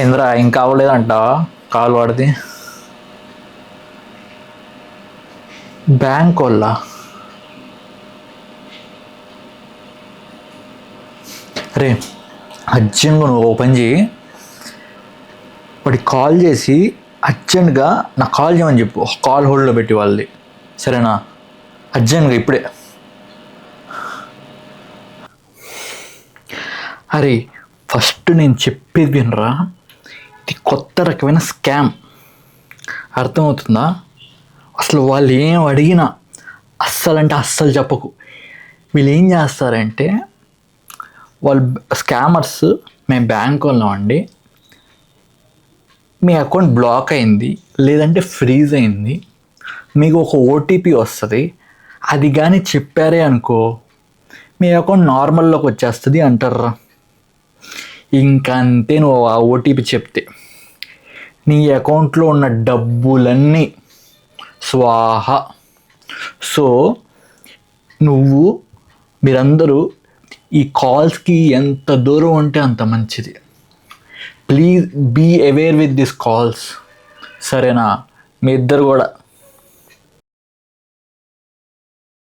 ఏంద్రా ఇంకా అవ్వలేదంటావా కాల్ వాడితే? బ్యాంక్ వాళ్ళ అరే అర్జెంట్గా నువ్వు ఓపెన్ చేయి, వాడికి కాల్ చేసి అర్జెంట్గా నాకు కాల్ చేయమని చెప్పు, కాల్ హోల్డ్లో పెట్టి వాళ్ళది, సరేనా? అర్జెంట్గా ఇప్పుడే. అరే ఫస్ట్ నేను చెప్పేది వినరా, ఇది కొత్త రకమైన స్కామ్, అర్థమవుతుందా? అసలు వాళ్ళు ఏం అడిగినా అస్సలంటే అస్సలు చెప్పకు. వీళ్ళు ఏం చేస్తారంటే, వాళ్ళు స్కామర్స్, మేము బ్యాంక్ వాళ్ళం అండి, మీ అకౌంట్ బ్లాక్ అయింది లేదంటే ఫ్రీజ్ అయింది, మీకు ఒక ఓటీపీ వస్తుంది, అది కానీ చెప్పారే అనుకో మీ అకౌంట్ నార్మల్లోకి వచ్చేస్తుంది అంటారా. ఇంకంతే, నువ్వు ఆ ఓటీపీ చెప్తే నీ అకౌంట్లో ఉన్న డబ్బులన్నీ స్వాహ. సో మీరందరూ ఈ కాల్స్కి ఎంత దూరం ఉంటే అంత మంచిది. Please be aware with this calls, సరేనా? మీ ఇద్దరు కూడా